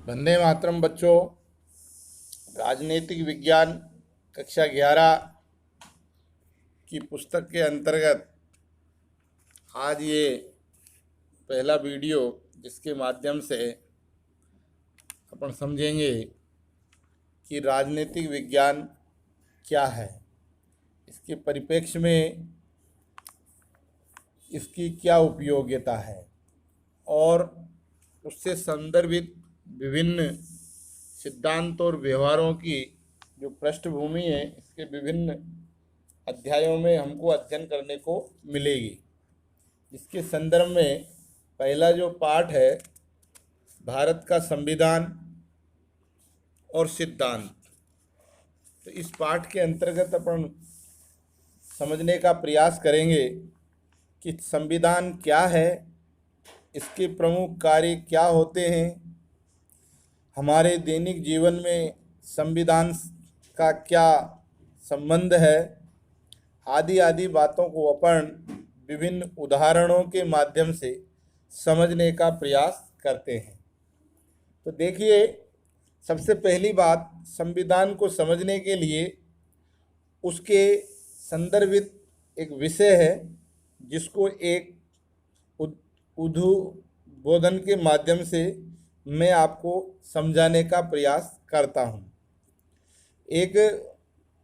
वंदे मातरम बच्चों। राजनीतिक विज्ञान कक्षा 11 की पुस्तक के अंतर्गत आज ये पहला वीडियो जिसके माध्यम से अपन समझेंगे कि राजनीतिक विज्ञान क्या है, इसके परिप्रेक्ष्य में इसकी क्या उपयोगिता है और उससे संदर्भित विभिन्न सिद्धांत और व्यवहारों की जो पृष्ठभूमि है, इसके विभिन्न अध्यायों में हमको अध्ययन करने को मिलेगी। इसके संदर्भ में पहला जो पाठ है, भारत का संविधान और सिद्धांत, तो इस पाठ के अंतर्गत अपन समझने का प्रयास करेंगे कि संविधान क्या है, इसके प्रमुख कार्य क्या होते हैं, हमारे दैनिक जीवन में संविधान का क्या संबंध है, आदि आदि बातों को अपन विभिन्न उदाहरणों के माध्यम से समझने का प्रयास करते हैं। तो देखिए, सबसे पहली बात, संविधान को समझने के लिए उसके संदर्भित एक विषय है जिसको एक उद्बोधन के माध्यम से मैं आपको समझाने का प्रयास करता हूँ। एक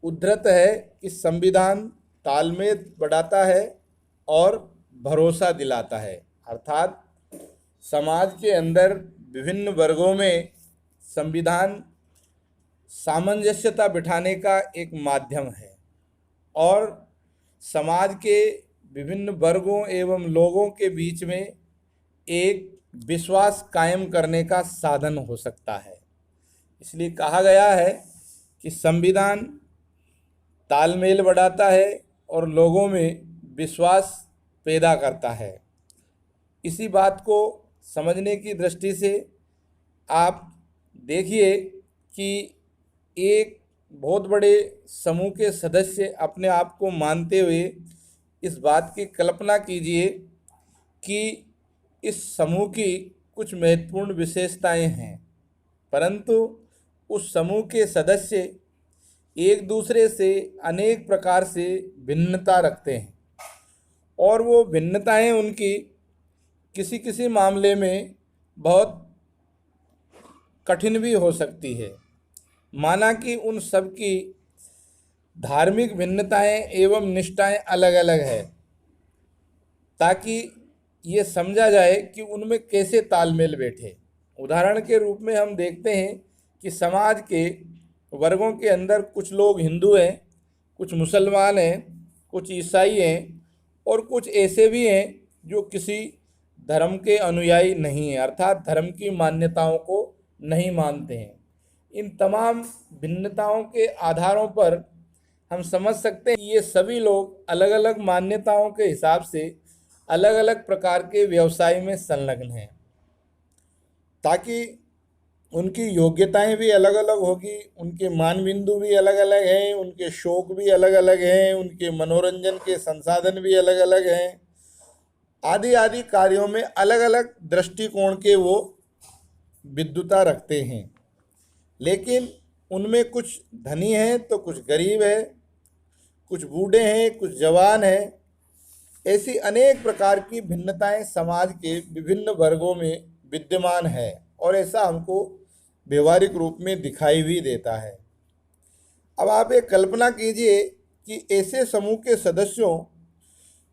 उद्धृत है कि संविधान तालमेल बढ़ाता है और भरोसा दिलाता है, अर्थात समाज के अंदर विभिन्न वर्गों में संविधान सामंजस्यता बिठाने का एक माध्यम है और समाज के विभिन्न वर्गों एवं लोगों के बीच में एक विश्वास कायम करने का साधन हो सकता है। इसलिए कहा गया है कि संविधान तालमेल बढ़ाता है और लोगों में विश्वास पैदा करता है। इसी बात को समझने की दृष्टि से आप देखिए कि एक बहुत बड़े समूह के सदस्य अपने आप को मानते हुए इस बात की कल्पना कीजिए कि इस समूह की कुछ महत्वपूर्ण विशेषताएं हैं, परंतु उस समूह के सदस्य एक दूसरे से अनेक प्रकार से भिन्नता रखते हैं और वो भिन्नताएं उनकी किसी किसी मामले में बहुत कठिन भी हो सकती है। माना कि उन सब की धार्मिक भिन्नताएं एवं निष्ठाएं अलग अलग है, ताकि ये समझा जाए कि उनमें कैसे तालमेल बैठे। उदाहरण के रूप में हम देखते हैं कि समाज के वर्गों के अंदर कुछ लोग हिंदू हैं, कुछ मुसलमान हैं, कुछ ईसाई हैं और कुछ ऐसे भी हैं जो किसी धर्म के अनुयायी नहीं हैं, अर्थात धर्म की मान्यताओं को नहीं मानते हैं। इन तमाम भिन्नताओं के आधारों पर हम समझ सकते हैं कि ये सभी लोग अलग अलग मान्यताओं के हिसाब से अलग अलग प्रकार के व्यवसाय में संलग्न हैं, ताकि उनकी योग्यताएं भी अलग अलग होगी, उनके मान बिंदु भी अलग अलग हैं, उनके शौक भी अलग अलग हैं, उनके मनोरंजन के संसाधन भी अलग अलग हैं, आदि आदि कार्यों में अलग अलग दृष्टिकोण के वो विद्वता रखते हैं। लेकिन उनमें कुछ धनी हैं तो कुछ गरीब है, कुछ बूढ़े हैं, कुछ जवान हैं। ऐसी अनेक प्रकार की भिन्नताएं समाज के विभिन्न वर्गों में विद्यमान है और ऐसा हमको व्यवहारिक रूप में दिखाई भी देता है। अब आप एक कल्पना कीजिए कि ऐसे समूह के सदस्यों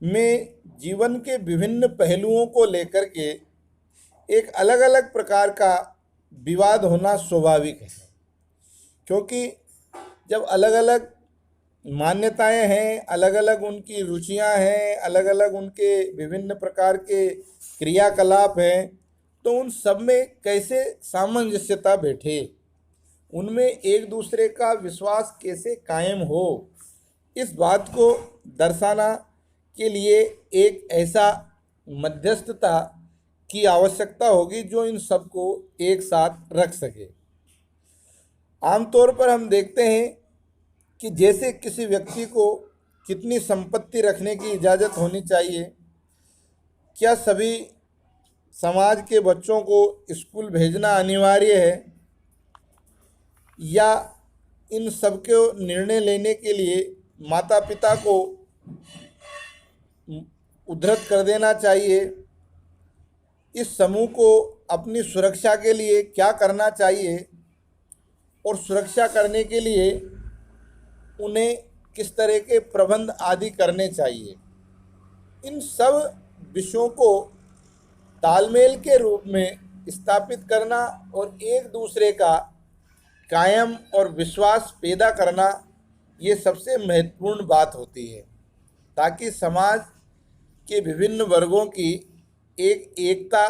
में जीवन के विभिन्न पहलुओं को लेकर के एक अलग अलग प्रकार का विवाद होना स्वाभाविक है, क्योंकि जब अलग अलग मान्यताएं हैं, अलग अलग उनकी रुचियां हैं, अलग अलग उनके विभिन्न प्रकार के क्रियाकलाप हैं, तो उन सब में कैसे सामंजस्यता बैठे, उनमें एक दूसरे का विश्वास कैसे कायम हो, इस बात को दर्शाना के लिए एक ऐसा मध्यस्थता की आवश्यकता होगी जो इन सबको एक साथ रख सके। आमतौर पर हम देखते हैं कि जैसे किसी व्यक्ति को कितनी संपत्ति रखने की इजाज़त होनी चाहिए, क्या सभी समाज के बच्चों को स्कूल भेजना अनिवार्य है, या इन सब के निर्णय लेने के लिए माता पिता को उद्धृत कर देना चाहिए। इस समूह को अपनी सुरक्षा के लिए क्या करना चाहिए और सुरक्षा करने के लिए उन्हें किस तरह के प्रबंध आदि करने चाहिए, इन सब विषयों को तालमेल के रूप में स्थापित करना और एक दूसरे का कायम और विश्वास पैदा करना, ये सबसे महत्वपूर्ण बात होती है, ताकि समाज के विभिन्न वर्गों की एक एकता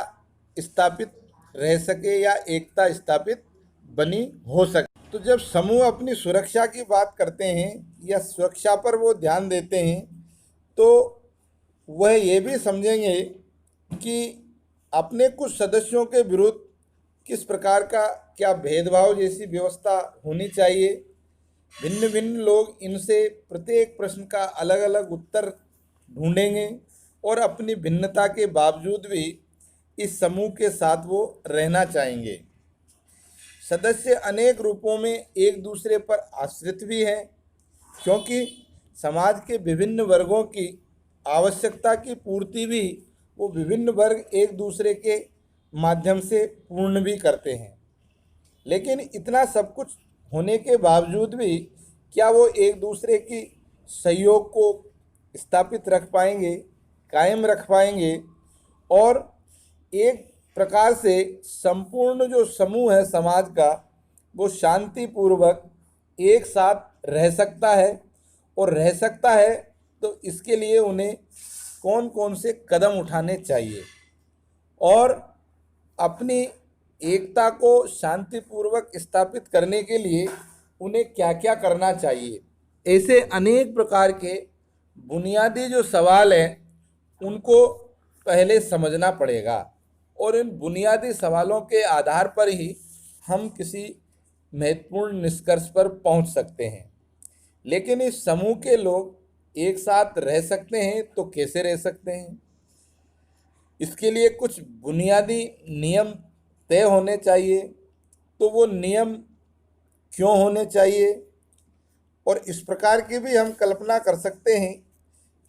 स्थापित रह सके या एकता स्थापित बनी हो सके। तो जब समूह अपनी सुरक्षा की बात करते हैं या सुरक्षा पर वो ध्यान देते हैं, तो वह ये भी समझेंगे कि अपने कुछ सदस्यों के विरुद्ध किस प्रकार का क्या भेदभाव जैसी व्यवस्था होनी चाहिए। भिन्न भिन्न लोग इनसे प्रत्येक प्रश्न का अलग अलग उत्तर ढूंढेंगे और अपनी भिन्नता के बावजूद भी इस समूह के साथ वो रहना चाहेंगे। सदस्य अनेक रूपों में एक दूसरे पर आश्रित भी हैं, क्योंकि समाज के विभिन्न वर्गों की आवश्यकता की पूर्ति भी वो विभिन्न वर्ग एक दूसरे के माध्यम से पूर्ण भी करते हैं। लेकिन इतना सब कुछ होने के बावजूद भी क्या वो एक दूसरे की सहयोग को स्थापित रख पाएंगे, कायम रख पाएंगे, और एक प्रकार से संपूर्ण जो समूह है समाज का वो शांतिपूर्वक एक साथ रह सकता है। और रह सकता है तो इसके लिए उन्हें कौन कौन से कदम उठाने चाहिए और अपनी एकता को शांतिपूर्वक स्थापित करने के लिए उन्हें क्या क्या करना चाहिए, ऐसे अनेक प्रकार के बुनियादी जो सवाल हैं उनको पहले समझना पड़ेगा। और इन बुनियादी सवालों के आधार पर ही हम किसी महत्वपूर्ण निष्कर्ष पर पहुंच सकते हैं। लेकिन इस समूह के लोग एक साथ रह सकते हैं तो कैसे रह सकते हैं, इसके लिए कुछ बुनियादी नियम तय होने चाहिए। तो वो नियम क्यों होने चाहिए, और इस प्रकार की भी हम कल्पना कर सकते हैं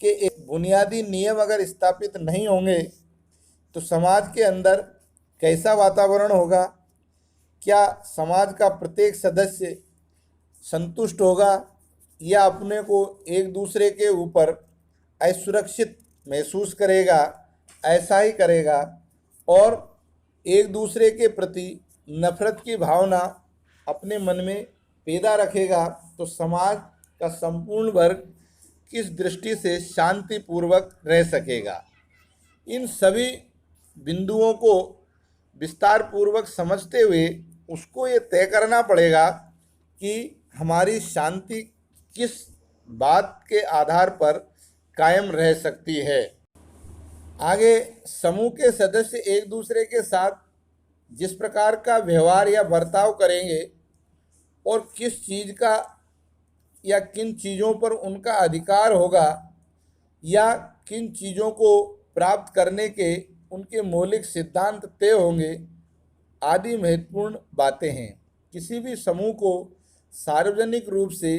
कि एक बुनियादी नियम अगर स्थापित नहीं होंगे तो समाज के अंदर कैसा वातावरण होगा, क्या समाज का प्रत्येक सदस्य संतुष्ट होगा या अपने को एक दूसरे के ऊपर असुरक्षित महसूस करेगा, ऐसा ही करेगा और एक दूसरे के प्रति नफरत की भावना अपने मन में पैदा रखेगा। तो समाज का संपूर्ण वर्ग किस दृष्टि से शांतिपूर्वक रह सकेगा। इन सभी बिंदुओं को विस्तार पूर्वक समझते हुए उसको ये तय करना पड़ेगा कि हमारी शांति किस बात के आधार पर कायम रह सकती है। आगे समूह के सदस्य एक दूसरे के साथ जिस प्रकार का व्यवहार या बर्ताव करेंगे और किस चीज़ का या किन चीज़ों पर उनका अधिकार होगा या किन चीज़ों को प्राप्त करने के उनके मौलिक सिद्धांत तय होंगे आदि महत्वपूर्ण बातें हैं। किसी भी समूह को सार्वजनिक रूप से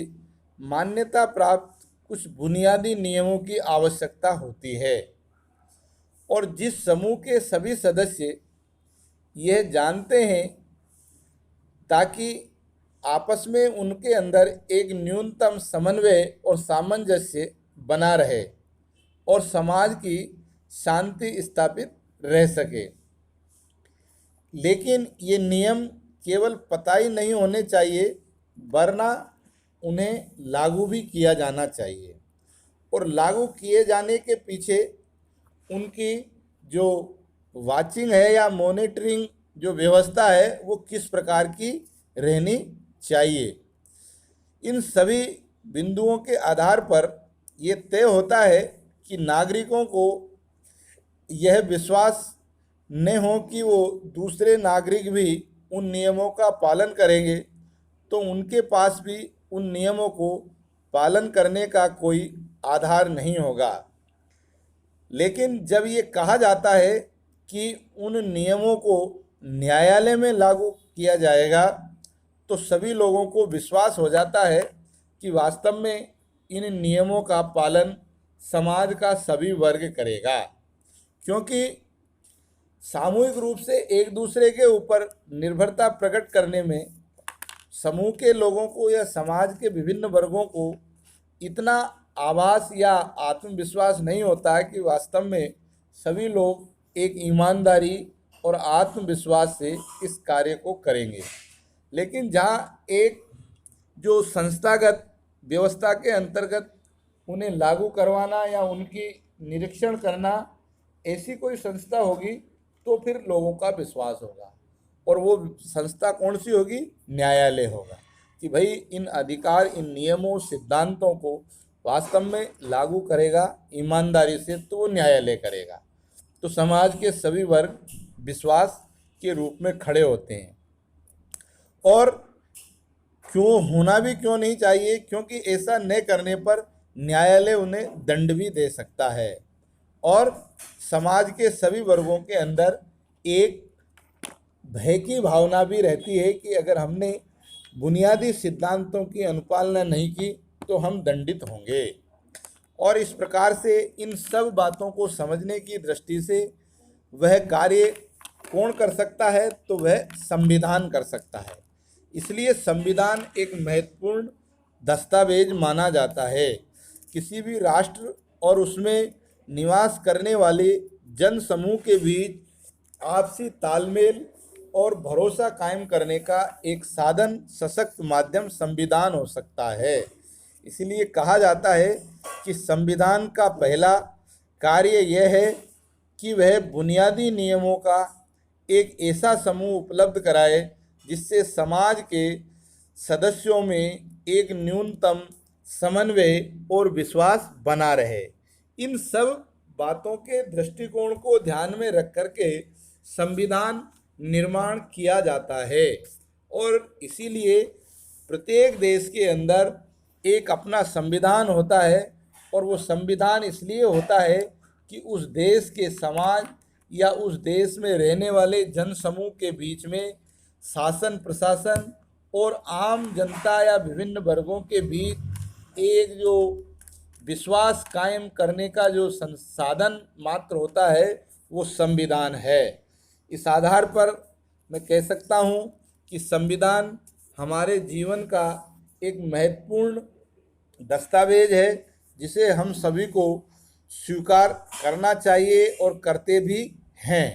मान्यता प्राप्त कुछ बुनियादी नियमों की आवश्यकता होती है और जिस समूह के सभी सदस्य यह जानते हैं ताकि आपस में उनके अंदर एक न्यूनतम समन्वय और सामंजस्य बना रहे और समाज की शांति स्थापित रह सके। लेकिन ये नियम केवल पता ही नहीं होने चाहिए वरना उन्हें लागू भी किया जाना चाहिए और लागू किए जाने के पीछे उनकी जो वाचिंग है या मॉनिटरिंग जो व्यवस्था है वो किस प्रकार की रहनी चाहिए। इन सभी बिंदुओं के आधार पर ये तय होता है कि नागरिकों को यह विश्वास न हो कि वो दूसरे नागरिक भी उन नियमों का पालन करेंगे तो उनके पास भी उन नियमों को पालन करने का कोई आधार नहीं होगा। लेकिन जब ये कहा जाता है कि उन नियमों को न्यायालय में लागू किया जाएगा तो सभी लोगों को विश्वास हो जाता है कि वास्तव में इन नियमों का पालन समाज का सभी वर्ग करेगा। क्योंकि सामूहिक रूप से एक दूसरे के ऊपर निर्भरता प्रकट करने में समूह के लोगों को या समाज के विभिन्न वर्गों को इतना आभास या आत्मविश्वास नहीं होता है कि वास्तव में सभी लोग एक ईमानदारी और आत्मविश्वास से इस कार्य को करेंगे। लेकिन जहाँ एक जो संस्थागत व्यवस्था के अंतर्गत उन्हें लागू करवाना या उनकी निरीक्षण करना ऐसी कोई संस्था होगी तो फिर लोगों का विश्वास होगा, और वो संस्था कौन सी होगी? न्यायालय होगा कि भाई इन अधिकार, इन नियमों, सिद्धांतों को वास्तव में लागू करेगा ईमानदारी से तो वो न्यायालय करेगा। तो समाज के सभी वर्ग विश्वास के रूप में खड़े होते हैं। और क्यों होना भी क्यों नहीं चाहिए? क्योंकि ऐसा न करने पर न्यायालय उन्हें दंड भी दे सकता है। और समाज के सभी वर्गों के अंदर एक भय की भावना भी रहती है कि अगर हमने बुनियादी सिद्धांतों की अनुपालना नहीं की तो हम दंडित होंगे। और इस प्रकार से इन सब बातों को समझने की दृष्टि से वह कार्य कौन कर सकता है? तो वह संविधान कर सकता है। इसलिए संविधान एक महत्वपूर्ण दस्तावेज माना जाता है। किसी भी राष्ट्र और उसमें निवास करने वाले जन समूह के बीच आपसी तालमेल और भरोसा कायम करने का एक साधन, सशक्त माध्यम संविधान हो सकता है। इसलिए कहा जाता है कि संविधान का पहला कार्य यह है कि वह बुनियादी नियमों का एक ऐसा समूह उपलब्ध कराए जिससे समाज के सदस्यों में एक न्यूनतम समन्वय और विश्वास बना रहे। इन सब बातों के दृष्टिकोण को ध्यान में रख करके संविधान निर्माण किया जाता है। और इसीलिए प्रत्येक देश के अंदर एक अपना संविधान होता है, और वो संविधान इसलिए होता है कि उस देश के समाज या उस देश में रहने वाले जन समूह के बीच में शासन, प्रशासन और आम जनता या विभिन्न वर्गों के बीच एक जो विश्वास कायम करने का जो संसाधन मात्र होता है वो संविधान है। इस आधार पर मैं कह सकता हूँ कि संविधान हमारे जीवन का एक महत्वपूर्ण दस्तावेज है जिसे हम सभी को स्वीकार करना चाहिए और करते भी हैं।